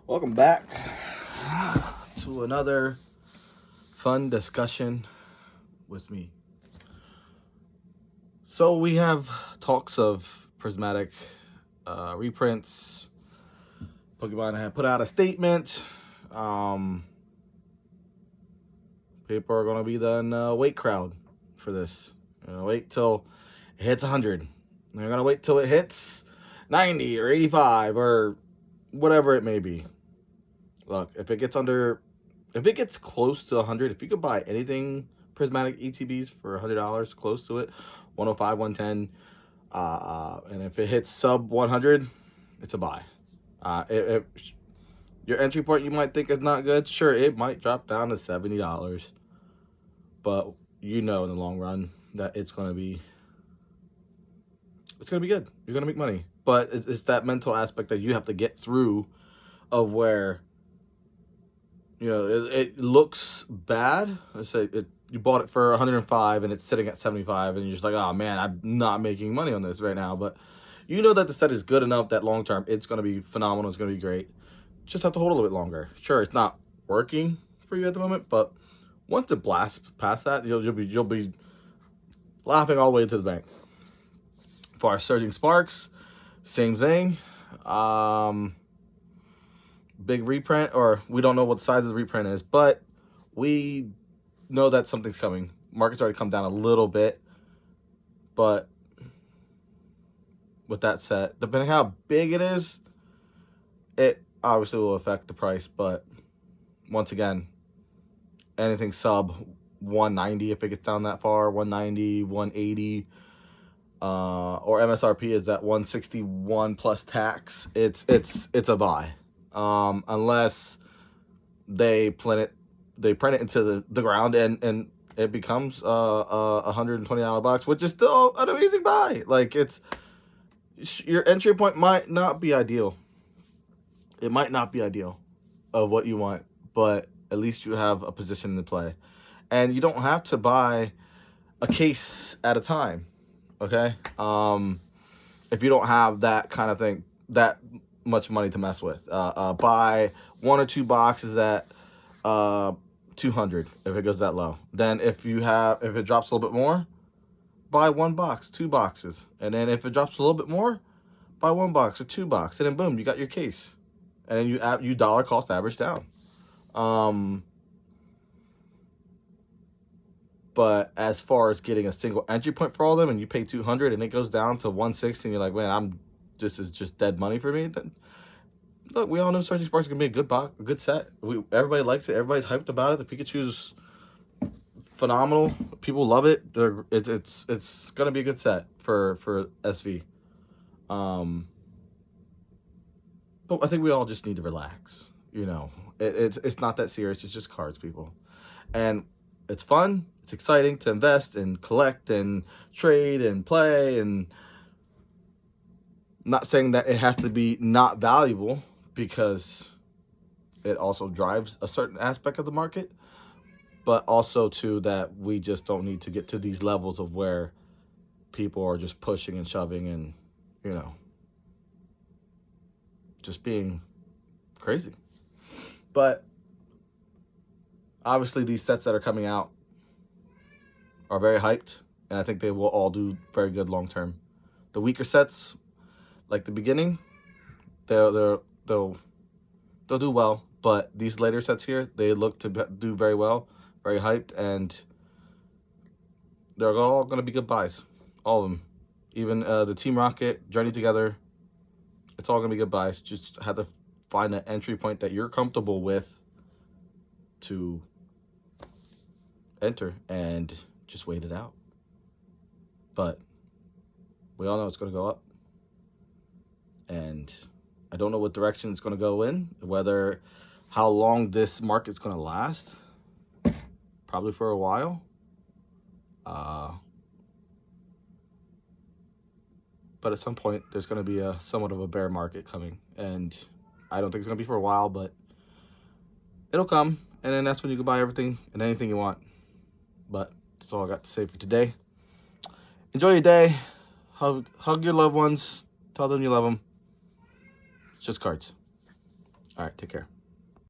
Welcome back to another fun discussion with me. So we have talks of Prismatic reprints. Pokemon had put out a statement. People are going to be the wait crowd for this. Wait till it hits 100. They're going to wait till it hits 90 or 85 or whatever it may be. Look, if it gets close to 100, if you could buy anything Prismatic ETBs for $100, close to it, 105, 110, and if it hits sub 100, it's a buy. Your entry point you might think is not good, sure, it might drop down to $70, but in the long run that it's gonna be good. You're gonna make money, but it's that mental aspect that you have to get through, of where it looks bad. Let's say you bought it for 105 and it's sitting at 75, and you're just like, oh man, I'm not making money on this right now. But that the set is good enough that long term it's going to be phenomenal. It's going to be great. Just have to hold a little bit longer. Sure, it's not working for you at the moment, but once it blasts past that, you'll be laughing all the way to the bank. For our Surging Sparks, same thing. Big reprint, or we don't know what the size of the reprint is, but we know that something's coming. Market's already come down a little bit, but with that set, depending how big it is, it obviously will affect the price. But once again, anything sub 190, if it gets down that far, 190, 180, or MSRP is at 161 plus tax, it's a buy. Unless they print it into the ground and it becomes a $120 box, which is still an amazing buy. Like, your entry point might not be ideal. It might not be ideal of what you want, but at least you have a position to play, and you don't have to buy a case at a time. Okay, if you don't have that kind of thing, that much money to mess with, buy 1 or 2 boxes at 200 if it goes that low. Then if it drops a little bit more, buy 1 box, 2 boxes, and then if it drops a little bit more, buy 1 box or 2 boxes, and then boom, you got your case, and then you dollar cost average down. But as far as getting a single entry point for all of them, and you pay 200 and it goes down to 160, and you're like, man, this is just dead money for me. Then look, we all know Surging Sparks is gonna be a good box, a good set. Everybody likes it. Everybody's hyped about it. The Pikachu's phenomenal. People love it. It's gonna be a good set for SV. But I think we all just need to relax. It's not that serious. It's just cards, people, and it's fun. It's exciting to invest and collect and trade and play. And not saying that it has to be not valuable, because it also drives a certain aspect of the market, but also too that we just don't need to get to these levels of where people are just pushing and shoving and just being crazy. But obviously these sets that are coming out are very hyped, and I think they will all do very good long term. The weaker sets, like the beginning, they'll do well, but these later sets here, they look to do very well, very hyped, and they're all going to be good buys, all of them. Even the Team Rocket, Journey Together, it's all going to be good buys. Just have to find an entry point that you're comfortable with to enter, and just wait it out. But we all know it's going to go up, and I don't know what direction it's going to go in, how long this market's going to last. Probably for a while. But at some point, there's going to be somewhat of a bear market coming, and I don't think it's going to be for a while, but it'll come, and then that's when you can buy everything and anything you want. But that's all I got to say for today. Enjoy your day. Hug your loved ones. Tell them you love them. It's just cards. All right, take care.